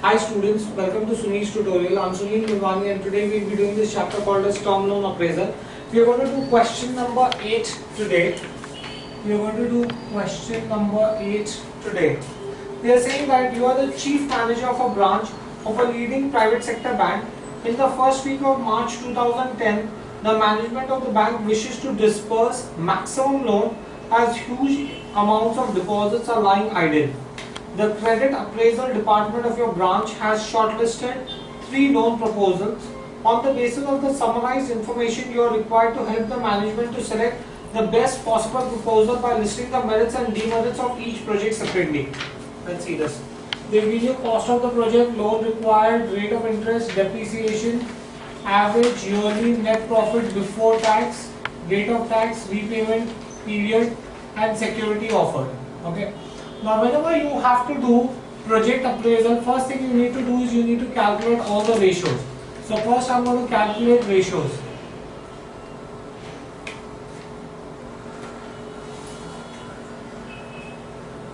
Hi students, welcome to Sunil's tutorial. I'm Sunil Nirvani and today we'll be doing this chapter called as term loan appraisal. We are going to do question number 8 today. We are going to do question number 8 today. They are saying that you are the chief manager of a branch of a leading private sector bank. In the first week of March 2010, the management of the bank wishes to disperse maximum loan as huge amounts of deposits are lying idle. The credit appraisal department of your branch has shortlisted 3 loan proposals. On the basis of the summarized information, you are required to help the management to select the best possible proposal by listing the merits and demerits of each project separately. Let's see this. They give you cost of the project, loan required, rate of interest, depreciation, average yearly net profit before tax, rate of tax, repayment period, and security offered. Okay. Now, whenever you have to do project appraisal, first thing you need to do is you need to calculate all the ratios. So first I'm going to calculate ratios.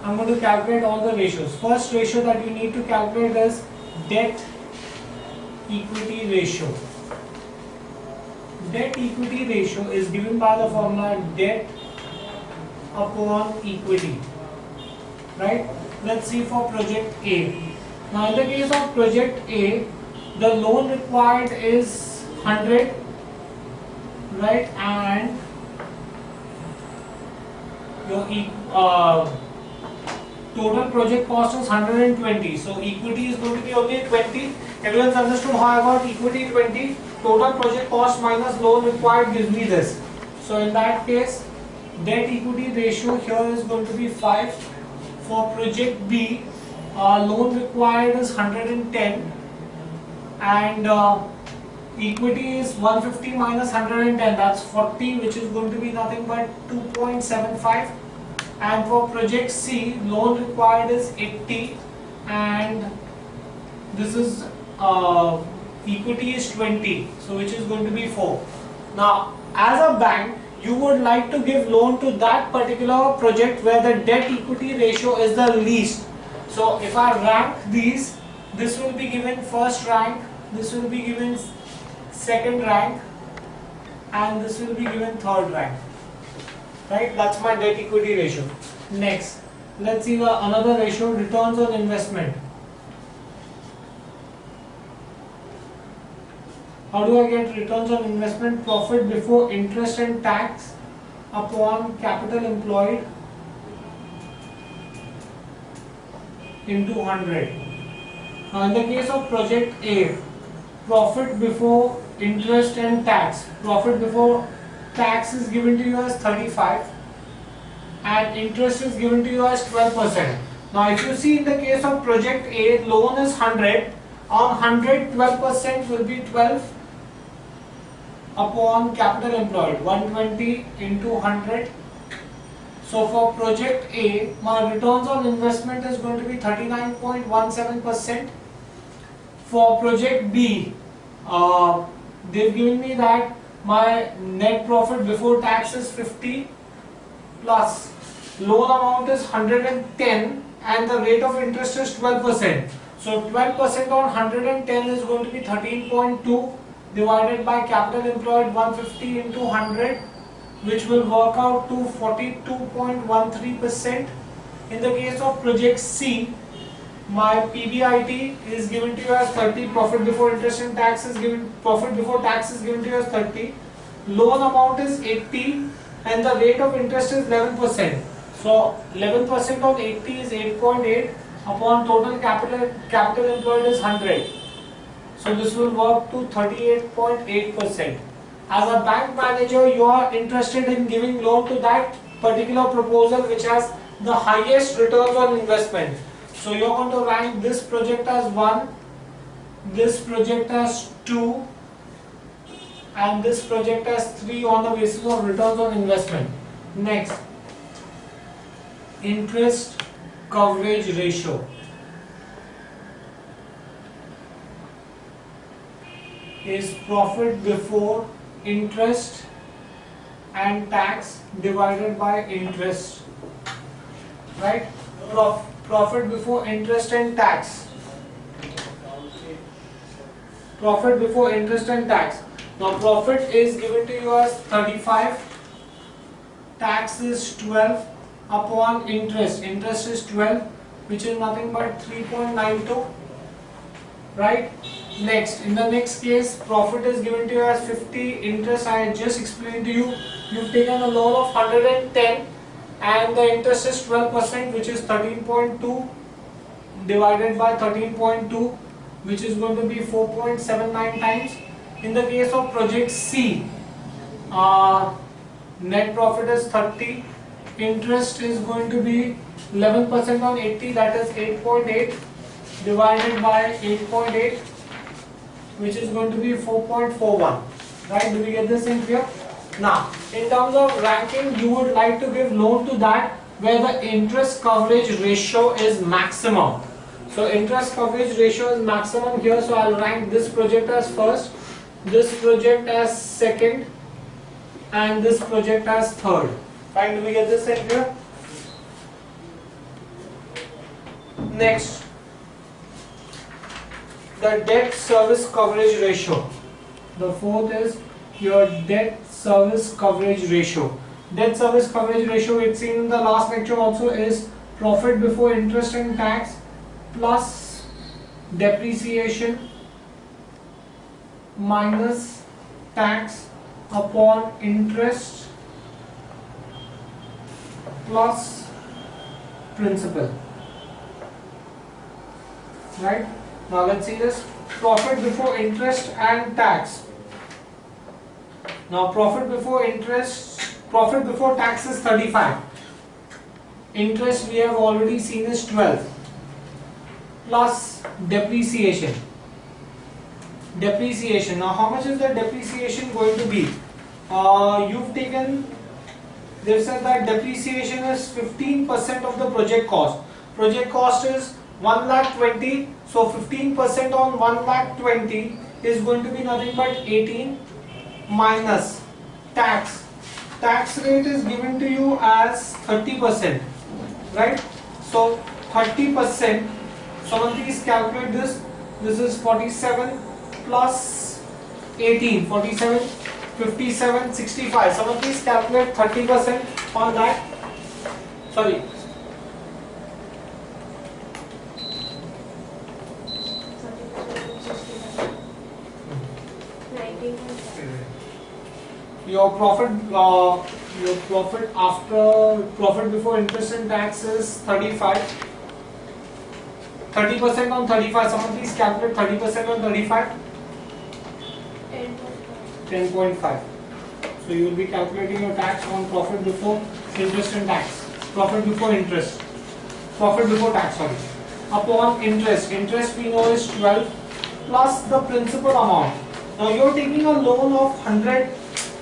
I'm going to calculate all the ratios. First ratio that you need to calculate is debt equity ratio. Debt equity ratio is given by the formula debt upon equity. Right? Let's see for project A. Now in the case of project A, the loan required is 100, right, and your total project cost is 120. So equity is going to be only 20. Everyone's understood how I got equity 20. Total project cost minus loan required gives me this. So in that case, debt equity ratio here is going to be 5. For project B, loan required is 110 and equity is 150 minus 110, that's 40, which is going to be nothing but 2.75. And for project C, loan required is 80 and this is equity is 20, so which is going to be 4. Now as a bank, you would like to give loan to that particular project where the debt equity ratio is the least. So if I rank these, this will be given first rank, this will be given second rank, and this will be given third rank. Right? That's my debt equity ratio. Next, let's see another ratio, returns on investment. How do I get returns on investment? Profit before interest and tax upon capital employed into 100. Now in the case of project A, profit before interest and tax. Profit before tax is given to you as 35 and interest is given to you as 12%. Now if you see in the case of project A, loan is 100. On 100, 12% will be 12 upon capital employed, 120 into 100. So for project A, my returns on investment is going to be 39.17%. For project B, they've given me that my net profit before tax is 50 plus loan amount is 110 and the rate of interest is 12%. So 12% on 110 is going to be 13.2 divided by capital employed 150 into 100, which will work out to 42.13%. In the case of project C, my PBIT is given to you as 30, profit before interest and tax is given, profit before tax is given to you as 30, loan amount is 80 and the rate of interest is 11%. So 11% on 80 is 8.8 upon total capital employed is 100. So this will work to 38.8%. As a bank manager, you are interested in giving loan to that particular proposal which has the highest returns on investment. So you are going to rank this project as 1, this project as 2 and this project as 3 on the basis of returns on investment. Next, interest coverage ratio. Is profit before interest and tax divided by interest, right? Profit before interest and tax. Profit before interest and tax. Now profit is given to you as 35, tax is 12 upon interest. Interest is 12, which is nothing but 3.92, right? Next, in the next case, profit is given to you as 50, interest I just explained to you. You've taken a loan of 110 and the interest is 12%, which is 13.2 divided by 13.2, which is going to be 4.79 times. In the case of project C, net profit is 30, interest is going to be 11% on 80, that is 8.8 divided by 8.8, which is going to be 4.41. Right? Do we get this in here? Now, in terms of ranking, you would like to give loan to that where the interest coverage ratio is maximum. So interest coverage ratio is maximum here, so I'll rank this project as first, this project as second, and this project as third. Fine, do we get this in here? Next, the debt service coverage ratio. The fourth is your debt service coverage ratio. Debt service coverage ratio, it's seen in the last lecture also, is profit before interest and tax plus depreciation minus tax upon interest plus principal. Right? Now let's see this. Profit before interest and tax. Now profit before tax is 35. Interest we have already seen is 12. Plus depreciation. Depreciation. Now how much is the depreciation going to be? They've said that depreciation is 15% of the project cost. Project cost is 1,20,000, so 15% on 1,20,000 is going to be nothing but 18 minus tax. Tax rate is given to you as 30%, right? So 30%, someone please calculate this. This is 47 plus 18, 47, 57, 65. Someone please calculate 30% on that. Sorry. Your profit after profit before interest and tax is 35. 30% on 35. Someone please calculate 30% on 35. 10.5. So you will be calculating your tax on profit before interest and tax. Profit before interest. Profit before tax, sorry. Upon interest. Interest we know is 12 plus the principal amount. Now you are taking a loan of 100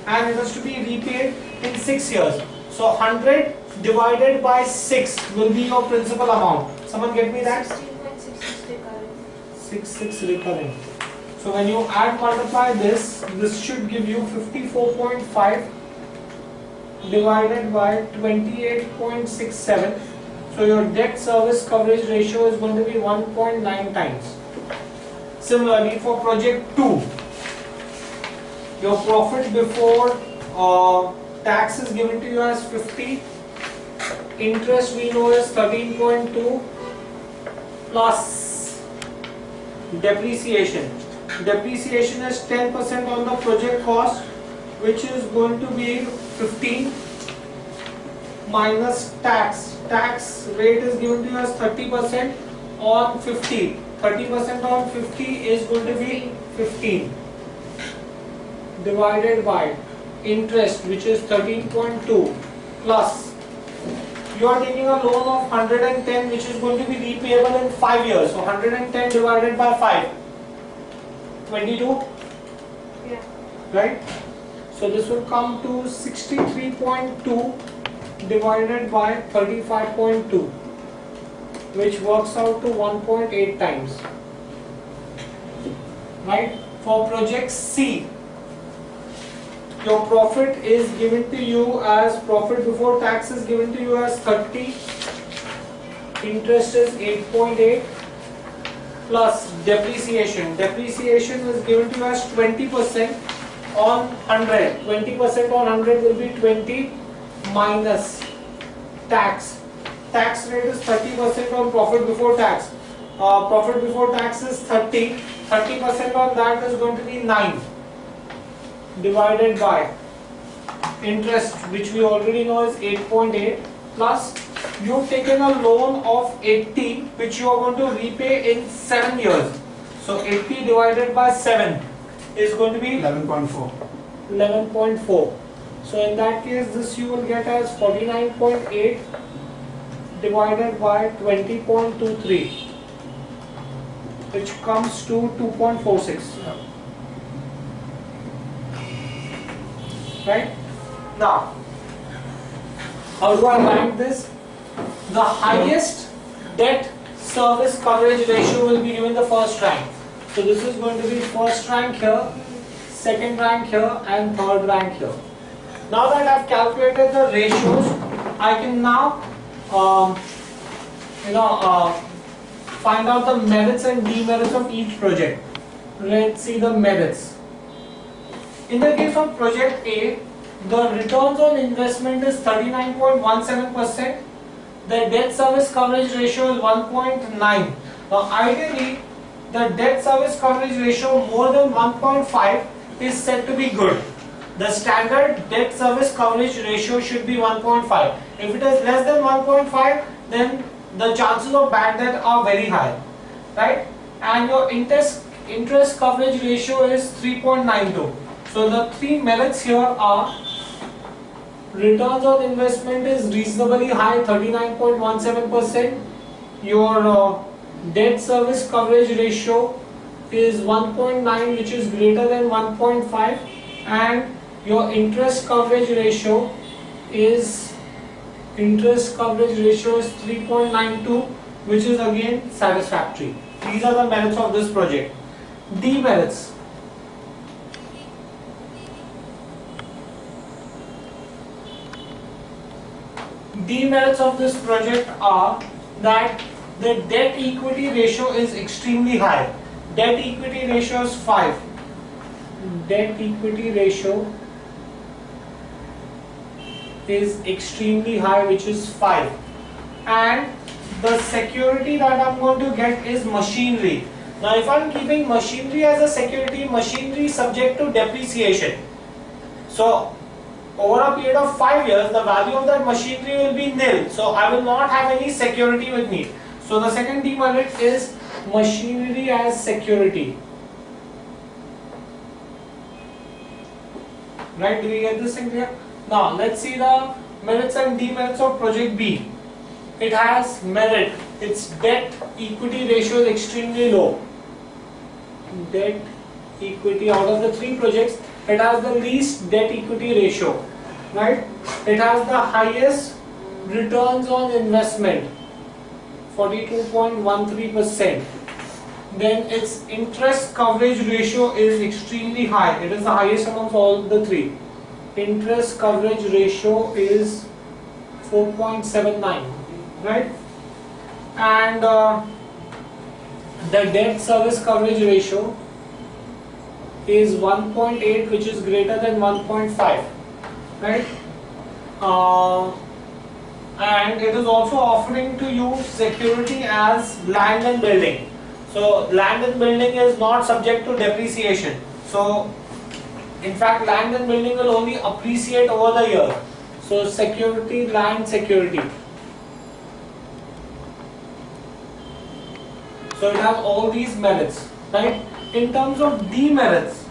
and it has to be repaid in 6 years. So 100 divided by 6 will be your principal amount. Someone get me that? 16.66 recurring. 66 recurring. So when you add multiply this should give you 54.5 divided by 28.67. So your debt service coverage ratio is going to be 1.9 times. Similarly for project 2, your profit before tax is given to you as 50, interest we know is 13.2 plus depreciation. Depreciation is 10% on the project cost, which is going to be 15 minus tax. Tax rate is given to you as 30% on 50. 30% on 50 is going to be 15 divided by interest, which is 13.2 plus you are taking a loan of 110, which is going to be repayable in 5 years. So 110 divided by 5, 22. Yeah. Right? So this will come to 63.2 divided by 35.2, which works out to 1.8 times. Right? For project C, your profit is given to you as profit before tax is given to you as 30, interest is 8.8 plus depreciation. Depreciation is given to you as 20% on 100. 20% on 100 will be 20 minus tax. Tax rate is 30% on profit before tax. Profit before tax is 30. 30% on that is going to be 9 divided by interest, which we already know is 8.8, plus you've taken a loan of 80 which you are going to repay in 7 years. So 80 divided by 7 is going to be 11.4. 11.4. So in that case, this you will get as 49.8 divided by 20.23, which comes to 2.46. Right? Now, how do I rank this? The highest debt service coverage ratio will be given the first rank. So this is going to be first rank here, second rank here, and third rank here. Now that I've calculated the ratios, I can now find out the merits and demerits of each project. Let's see the merits. In the case of project A, the returns on investment is 39.17%. The debt service coverage ratio is 1.9. Now ideally, the debt service coverage ratio more than 1.5 is said to be good. The standard debt service coverage ratio should be 1.5. If it is less than 1.5, then the chances of bad debt are very high, right? And your interest coverage ratio is 3.92. So the three merits here are: returns on investment is reasonably high, 39.17%. Your debt service coverage ratio is 1.9, which is greater than 1.5, and your interest coverage ratio is 3.92, which is again satisfactory. These are the merits of this project. Demerits. Demerits of this project are that the debt equity ratio is extremely high. Debt equity ratio is 5. Debt equity ratio is extremely high, which is 5. And the security that I'm going to get is machinery. Now if I'm keeping machinery as a security, machinery is subject to depreciation. So over a period of 5 years, the value of that machinery will be nil. So I will not have any security with me. So the second demerit is machinery as security. Right? Do you get this thing clear? Now let's see the merits and demerits of project B. It has merit. Its debt equity ratio is extremely low. Debt equity, out of the 3 projects, it has the least debt equity ratio, right? It has the highest returns on investment, 42.13%. Then its interest coverage ratio is extremely high. It is the highest amongst all the 3. Interest coverage ratio is 4.79, right? And the debt service coverage ratio is 1.8, which is greater than 1.5, right? And it is also offering to you security as land and building. So land and building is not subject to depreciation. So in fact, land and building will only appreciate over the year. So security, land security. So it has all these merits, right? In terms of demerits,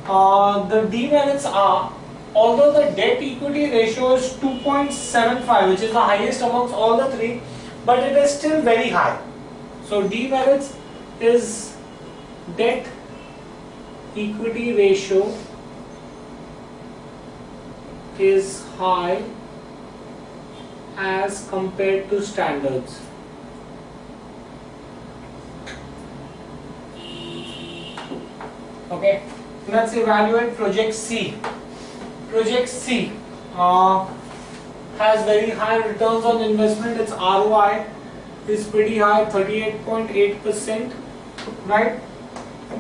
the demerits are, although the debt equity ratio is 2.75, which is the highest amongst all the 3, but it is still very high. So demerits is debt equity ratio is high as compared to standards. Okay, let's evaluate project C. Project C has very high returns on investment. Its ROI is pretty high, 38.8%. right?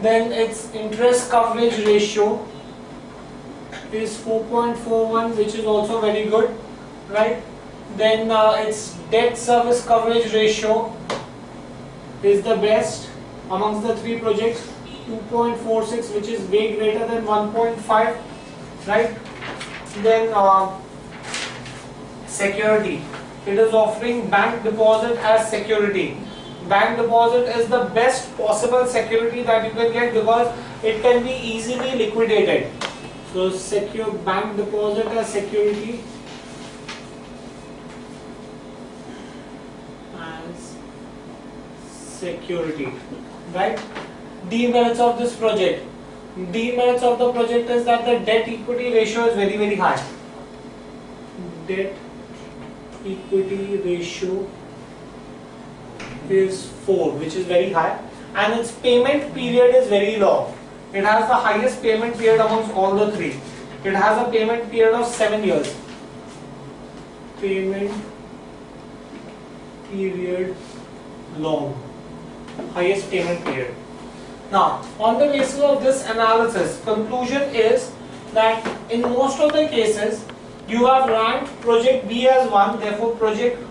Then its interest coverage ratio is 4.41, which is also very good, right? Then its debt service coverage ratio is the best amongst the three projects, 2.46, which is way greater than 1.5, right? Then security, it is offering bank deposit as security. Bank deposit is the best possible security that you can get because it can be easily liquidated. So secure bank deposit as security, right? Demerits of this project. Demerits of the project is that the debt equity ratio is very, very high. Debt equity ratio is 4, which is very high, and its payment period is very long. It has the highest payment period amongst all the three. It has a payment period of 7 years. Payment period long. Highest payment period. Now, on the basis of this analysis, conclusion is that in most of the cases, you have ranked project B as 1, therefore project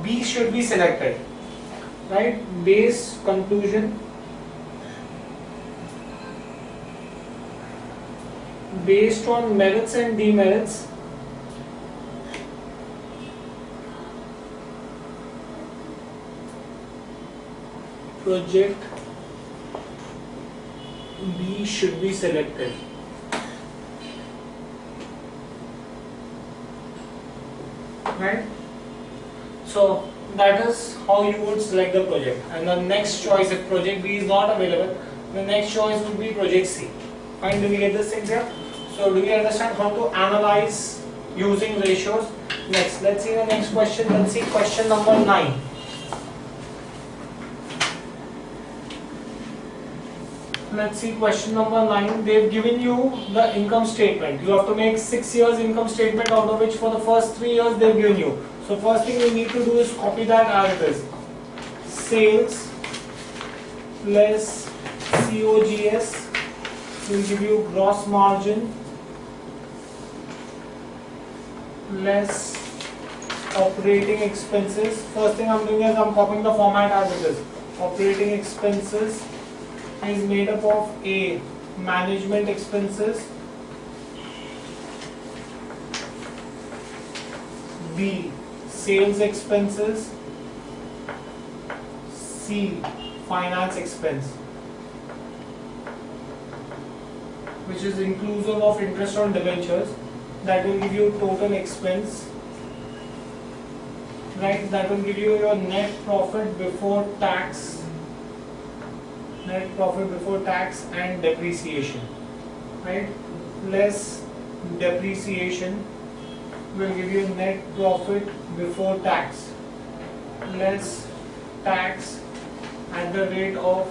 B should be selected. Right? Base conclusion. Based on merits and demerits, project B should be selected. Right? So that is how you would select the project. And the next choice, if project B is not available, the next choice would be project C. Fine, do we get this thing here? So do we understand how to analyze using ratios? Next, let's see the next question. Let's see question number 9. Let's see question number 9. They've given you the income statement. You have to make 6 years income statement, out of which for the first 3 years they've given you. So first thing we need to do is copy that as it is. Sales less COGS will give you gross margin less operating expenses. First thing I'm doing is I'm copying the format as it is. Operating expenses is made up of A, management expenses, B, sales expenses, C, finance expense, which is inclusive of interest on debentures. That will give you total expense, right? That will give you your net profit before tax, and depreciation, right? Less depreciation will give you net profit before tax, less tax at the rate of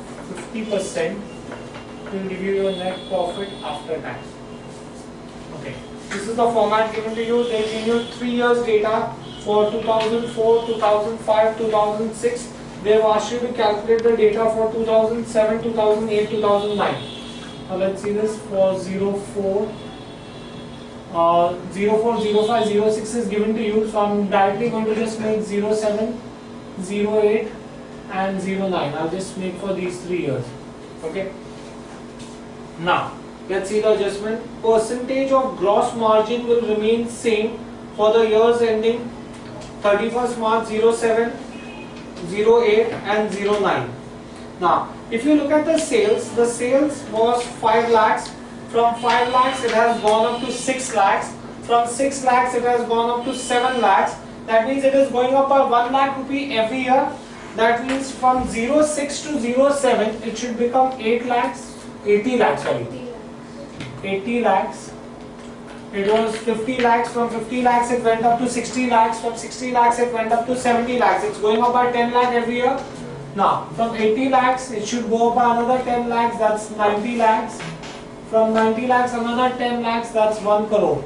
50% will give you your net profit after tax. Okay, this is the format given to you. They give you 3 years data for 2004, 2005, 2006. They have asked you to calculate the data for 2007, 2008, 2009. Now let's see this for 04, 05, 06 is given to you. So I'm directly going to just make 07, 08 and 09. I'll just make for these 3 years. Okay. Now let's see the adjustment. Percentage of gross margin will remain same for the years ending 31st March 07, 08 and 09. Now if you look at the sales was 5 lakhs. From 5 lakhs it has gone up to 6 lakhs. From 6 lakhs it has gone up to 7 lakhs. That means it is going up by 1 lakh rupee every year. That means from 06 to 07 it should become 80 lakhs. It was 50 lakhs. From 50 lakhs it went up to 60 lakhs. From 60 lakhs it went up to 70 lakhs. It's going up by 10 lakh every year. Now from 80 lakhs it should go up by another 10 lakhs. That's 90 lakhs. From 90 lakhs another 10 lakhs. That's 1 crore.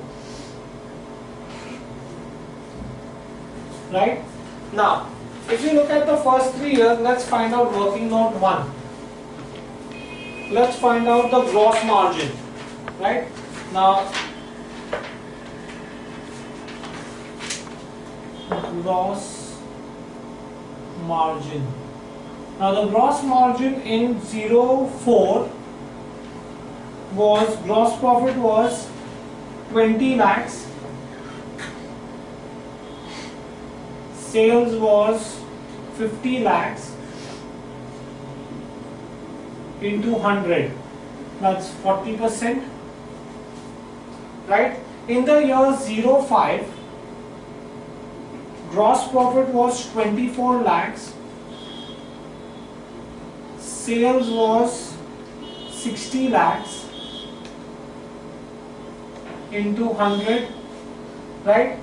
Right? Now if you look at the first 3 years, let's find out working note 1. let's find out the gross margin. Right now, gross margin. Now the gross margin in 04 was, gross profit was 20 lakhs, sales was 50 lakhs into 100, that's 40%, right? In the year 05, gross profit was 24 lakhs, sales was 60 lakhs into 100, right?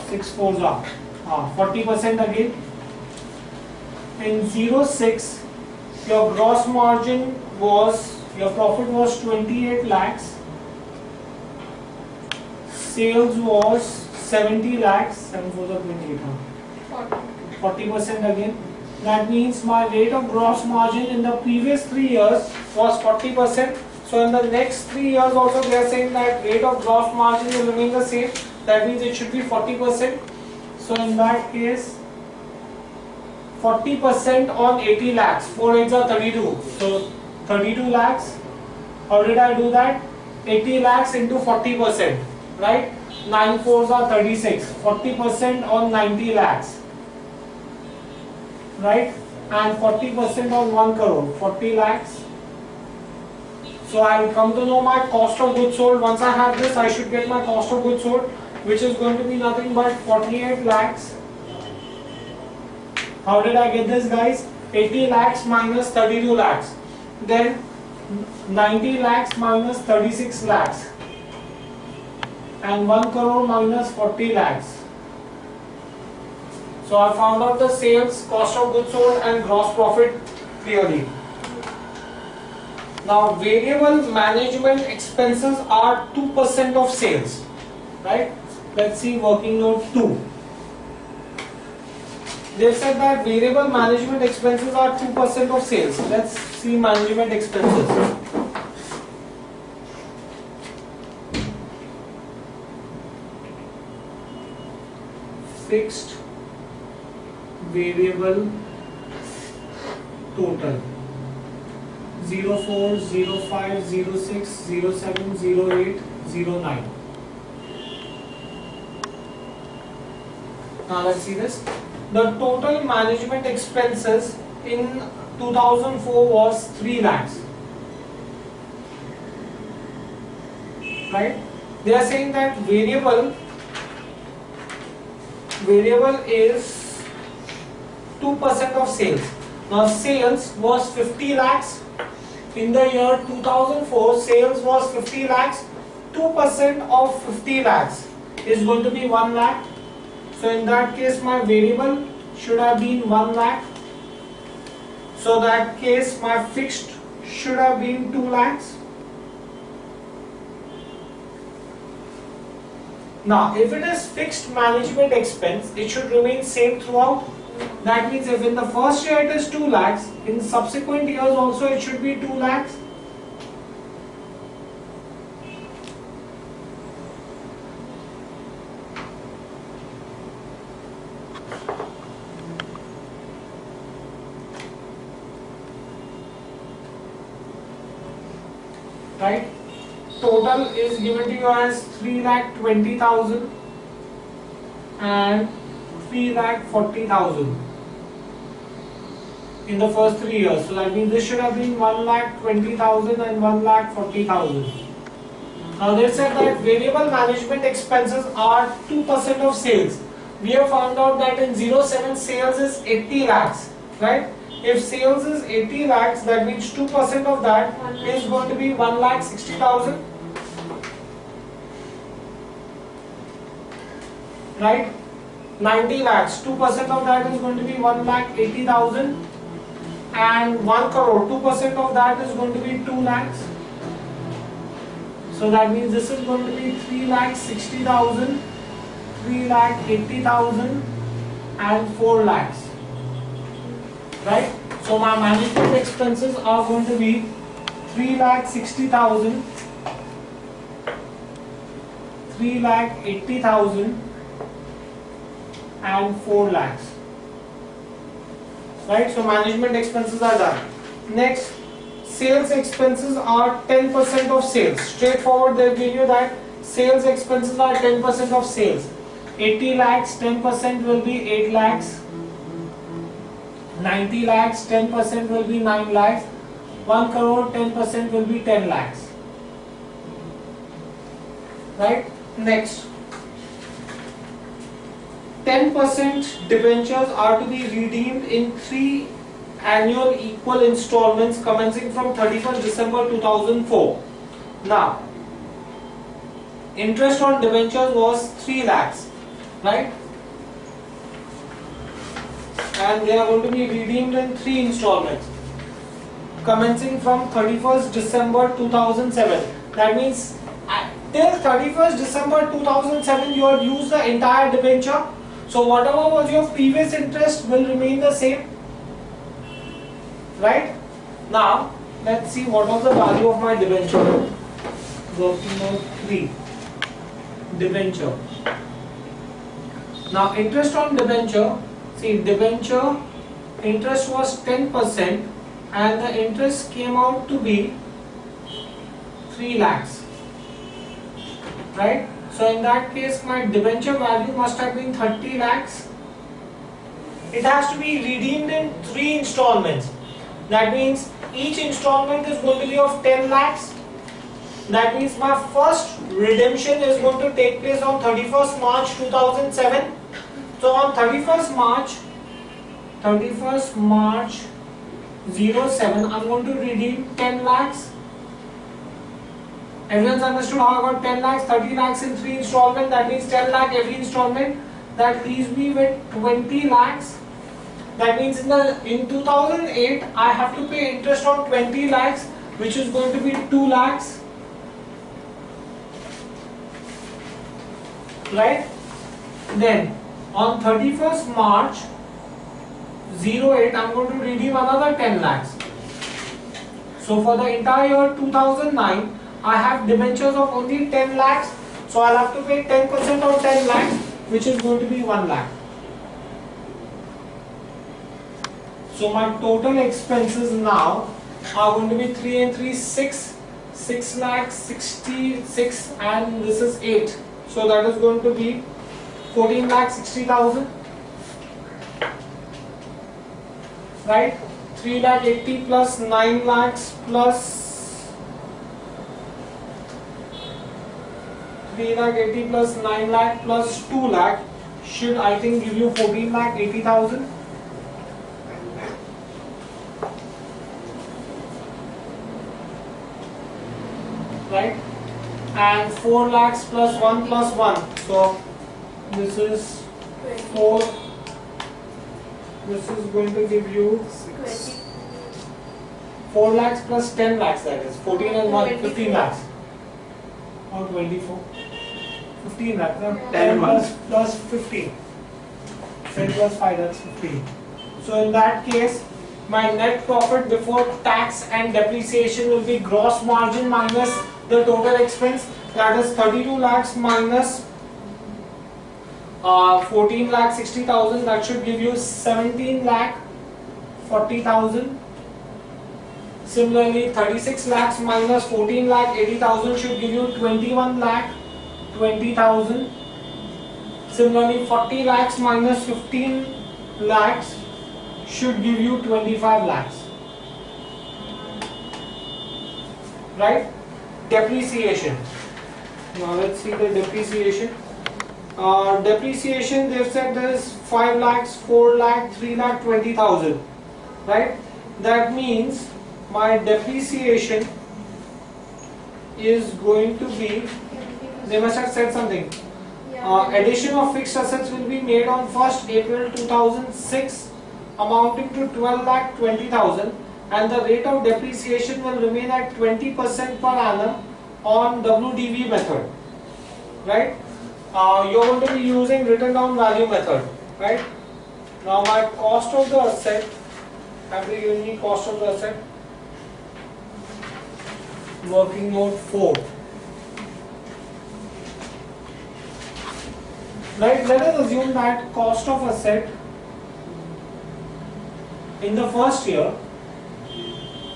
6 4s are 40% again. In 06, your gross margin was, your profit was 28 lakhs, sales was 70 lakhs, 7 4s are 28, 40% again. That means my rate of gross margin in the previous 3 years was 40%. So in the next 3 years also they are saying that rate of gross margin will remain the same. That means it should be 40%. So in that case, 40% on 80 lakhs. 4 8s are 32. So 32 lakhs. How did I do that? 80 lakhs into 40%. Right? 9 4s are 36. 40% on 90 lakhs. Right? And 40% on 1 crore. 40 lakhs. So I will come to know my cost of goods sold. Once I have this, I should get my cost of goods sold, which is going to be nothing but 48 lakhs. How did I get this, guys? 80 lakhs minus 32 lakhs. Then 90 lakhs minus 36 lakhs. And 1 crore minus 40 lakhs. So I found out the sales, cost of goods sold and gross profit clearly. Now variable management expenses are 2% of sales, right? Let's see working note 2. They said that variable management expenses are 2% of sales. Let's see management expenses. Fixed variable total. 04, 05, 06, 07, 08, 09. Now let's see this. The total management expenses in 2004 was 3 lakhs. Right? They are saying that variable is 2% of sales. Now sales was 50 lakhs. In the year 2004, sales was 50 lakhs. 2% of 50 lakhs is going to be 1 lakh. So in that case, my variable should have been 1 lakh. So that case, my fixed should have been 2 lakhs. Now, if it is fixed management expense, it should remain same throughout. That means if in the first year it is 2 lakhs, in subsequent years also it should be 2 lakhs. Right? Total is given to you as 3,20,000 and 3,40,000 in the first 3 years. So that means this should have been 1,20,000 and 1,40,000. Now they said that variable management expenses are 2% of sales. We have found out that in 07 sales is 80 lakhs, right? If sales is 80 lakhs, that means 2% of that is going to be 1,60,000. Right? 90 lakhs, 2% of that is going to be 1,80,000. And 1 crore, 2% of that is going to be 2 lakhs. So that means this is going to be 3,60,000, 3,80,000 and 4 lakhs. Right? So my management expenses are going to be 3,60,000, 3,80,000 and 4 lakhs. Right, so management expenses are done. Next, sales expenses are 10% of sales. Straightforward, they give you that sales expenses are 10% of sales. 80 lakhs, 10% will be 8 lakhs. 90 lakhs, 10% will be 9 lakhs. 1 crore, 10% will be 10 lakhs. Right? Next, 10% debentures are to be redeemed in 3 annual equal installments commencing from 31st December 2004. Now, interest on debentures was 3 lakhs, right? And they are going to be redeemed in 3 installments commencing from 31st December 2007. That means till 31st December 2007 you had used the entire debenture. So whatever was your previous interest will remain the same. Right? Now, let's see what was the value of my debenture. Working note 3. Debenture. Now, interest on debenture. See, debenture interest was 10% and the interest came out to be 3 lakhs. Right? So, in that case, my debenture value must have been 30 lakhs. It has to be redeemed in 3 installments. That means each installment is going to be of 10 lakhs. That means my first redemption is going to take place on 31st March 2007. So on 31st March 07, I'm going to redeem 10 lakhs. Everyone's understood how I got 10 lakhs, 30 lakhs in 3 installments. That means 10 lakh every installment. That leaves me with 20 lakhs. That means in 2008, I have to pay interest on 20 lakhs, which is going to be 2 lakhs. Right? Then, on 31st March 08, I'm going to redeem another 10 lakhs. So, for the entire year 2009, I have debentures of only 10 lakhs. So, I'll have to pay 10% of 10 lakhs, which is going to be 1 lakh. So my total expenses now are going to be 3 and 3 6 lakh 66 and this is 8. So that is going to be 14 lakh 60,000. Right? 3 lakh 80 plus 9 lakhs plus 3 lakh 80 plus 9 lakh plus 2 lakh should I think give you 14 lakh 80,000. Right, and 4 lakhs plus 1 plus 1, so this is 4, this is going to give you 4 lakhs plus 10 lakhs, that is 14 and 1, 15 lakhs or 24, 15 lakhs, no? 10 plus 15, 10 plus 5, that's 15. So in that case, my net profit before tax and depreciation will be gross margin minus the total expense, that is 32 lakhs minus 14 lakh 60,000, that should give you 17 lakh 40,000. Similarly, 36 lakhs minus 14 lakh 80,000 should give you 21 lakh 20,000. Similarly, 40 lakhs minus 15 lakhs should give you 25 lakhs. Right? Depreciation. Now let's see the depreciation. Depreciation, they've said there is 5 lakhs, 4 lakh, 3 lakh, 20,000. Right? That means my depreciation is going to be, they must have said something. Addition of fixed assets will be made on 1st April 2006 amounting to 12 lakh 20,000. And the rate of depreciation will remain at 20% per annum on WDV method, right? You're going to be using written down value method, right? Now my cost of the asset Have they given me cost of the asset? Working note 4. Right, let us assume that cost of asset in the first year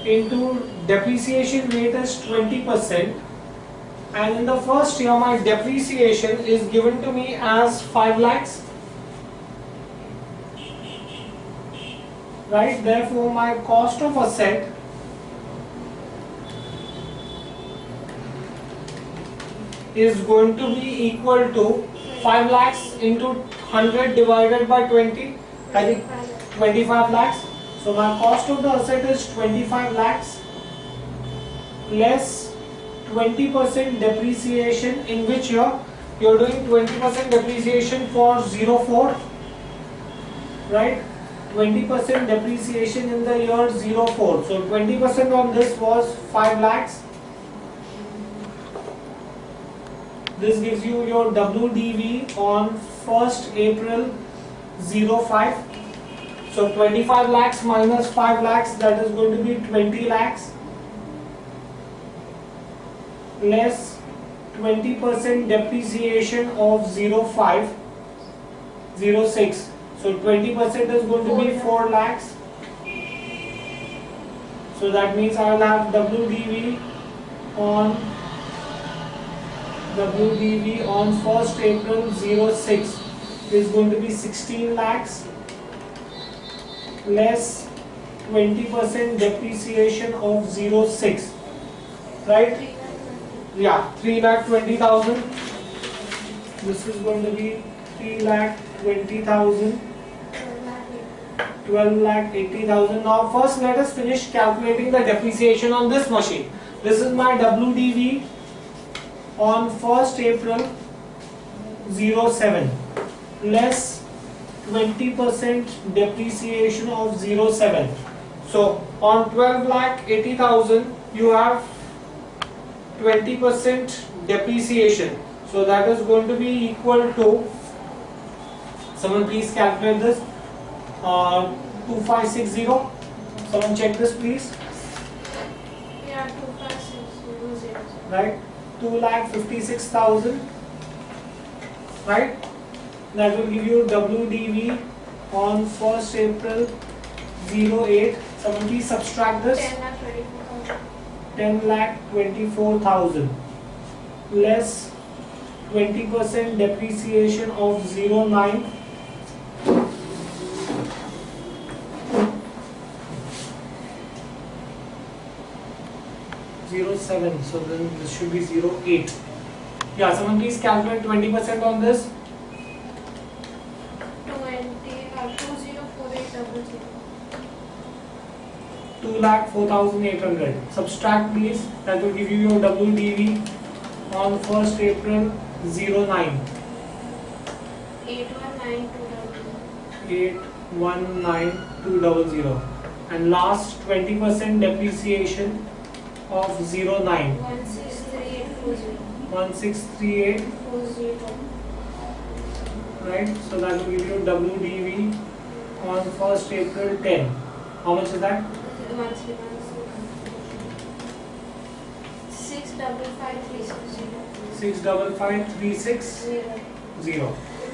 into depreciation rate is 20%, and in the first year my depreciation is given to me as 5 lakhs. Right, therefore my cost of asset is going to be equal to 5 lakhs into 100 divided by 20, I think 25 lakhs. So my cost of the asset is 25 lakhs less 20% depreciation, in which year you are doing 20% depreciation for 04, right? 20% depreciation in the year 04. So 20% on this was 5 lakhs. This gives you your WDV on 1st April 05. So 25 lakhs minus 5 lakhs, that is going to be 20 lakhs less 20% depreciation of 05, 06. So 20% is going to be 4 lakhs. So that means I will have WDV on 1st April 06 is going to be 16 lakhs less 20% depreciation of 06, right? Yeah, 3,20,000. This is going to be 3,20,000, 12,80,000. Now first let us finish calculating the depreciation on this machine. This is my WDV on 1st April 07 less 20% depreciation of 07. So on 12,80,000 you have 20% depreciation. So that is going to be equal to, someone please calculate this, 2560. Someone check this please. Yeah, 25600. Right, 2,56,000. Right, that will give you WDV on 1st April 08. Someone please subtract this. 10,24,000 less 20% depreciation of 09 07. So then this should be 08. Yeah, someone please calculate 20% on this. 204800. 2,04,800. Subtract please. That will give you your WDV on 1st April 09. 819200. 819200. And last 20% depreciation of 09. 163840. 1638. Right. So that will give you WDV on 1st April 10. How much is that? 655360. 655360.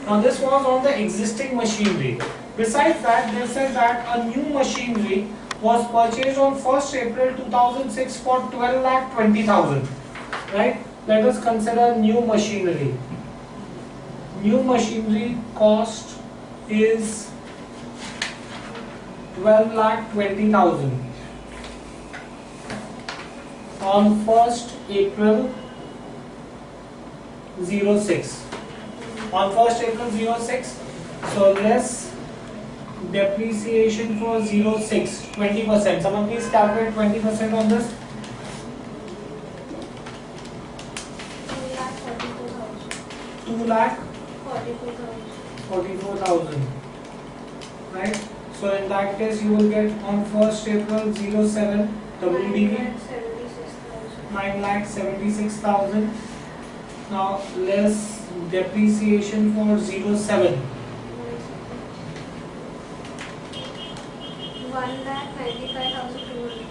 Now this was on the existing machinery. Besides that, they said that a new machinery was purchased on 1st April 2006 for 12,20,000. Right? Let us consider new machinery. New machinery cost is 12,20,000 on 1st April 06. On 1st April 06, so less depreciation for 06, 20%. Someone please calculate 20% on this. 2,44,000. Right? So in that case you will get on 1st April 07 WDV 9,76,000. Now less depreciation for 07. 1,95,200.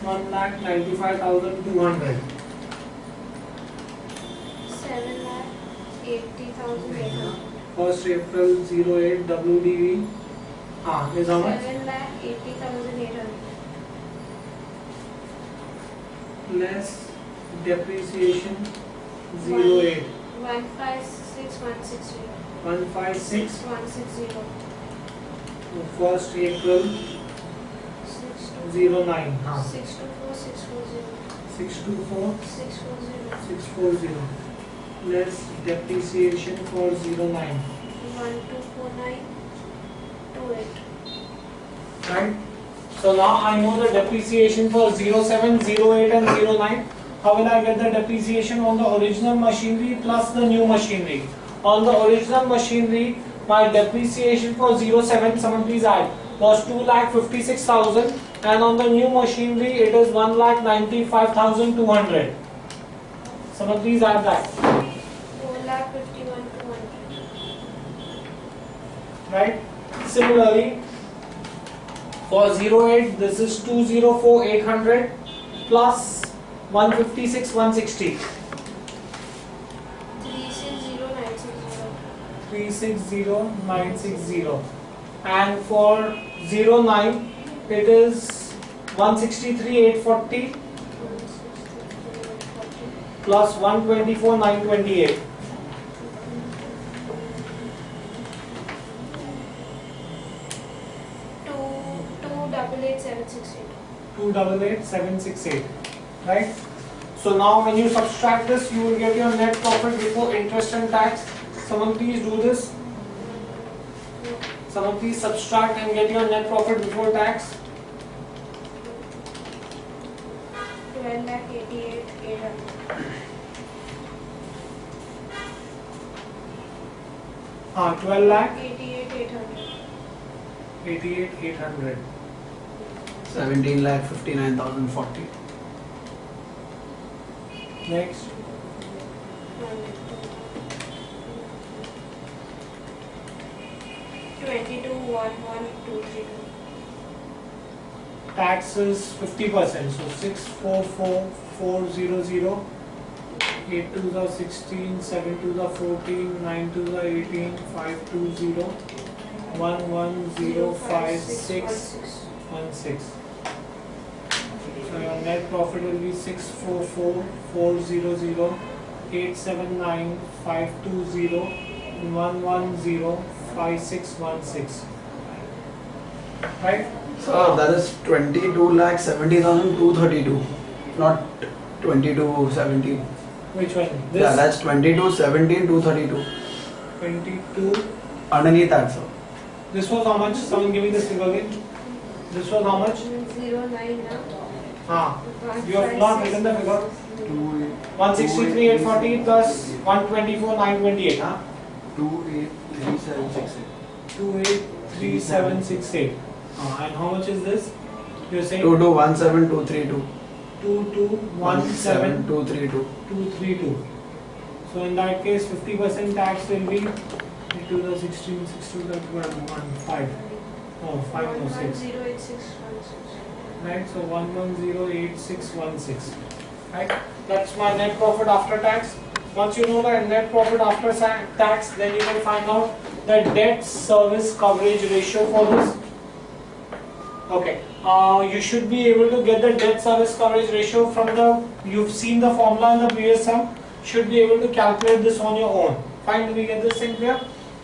1,95,200. 7,80,800. 1st April 08 WDV is how much? 7,80,800. Less depreciation 08 156,160. 156 160. 1st April 09 624,640. 624 640. 640 less depreciation for 09, 124928. right? So now I know the depreciation for 07, 08 and 09. How will I get the depreciation on the original machinery plus the new machinery? On the original machinery, my depreciation for 07, someone please add, was 2,56,000, and on the new machinery it is 1,95,200. Someone please add that. 4,51,200. Right? Similarly, for 08, this is 204,800 plus 156,160. 360,960. 360,960. And for 09, it is 163,840 plus 124,928. 288,768. 288,768. Right? So now when you subtract this, you will get your net profit before interest and tax. Someone please do this. Someone please subtract and get your net profit before tax. 12,88,800. 12 lakh 88,800. 88,800. 17,59,040. Next. 22,11,232. Tax is 50%, so 644,400, 8 to the 16, 7 to the 14, 9 to the 18, 520, 11,056,16. So your net profit will be 644,400, 879,520, 110,5616. Right? So that is 22,70,232, not 22,70. Which one? This? Yeah, that's 22,17,232. 22. Underneath that, sir. This was how much? Someone give me this figure again. This was how much? 09 now. You have not written the figure. 163,840 plus 124,928. 28,3768. 28,3768. And how much is this? You are saying 22,17,232. 22,17,232. 232. So in that case, 50% tax will be 8 to the 16, 6 to the 12, 1, 5. Oh, 5 no 6. 11,086,16. Right, so 1108616. Right, that's my net profit after tax. Once you know the net profit after tax, then you can find out the debt service coverage ratio for this. Okay, you should be able to get the debt service coverage ratio from the, you've seen the formula in the previous sum, should be able to calculate this on your own. Fine, do we get this thing clear?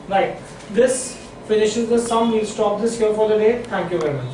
Right, this finishes the sum. We'll stop this here for the day. Thank you very much.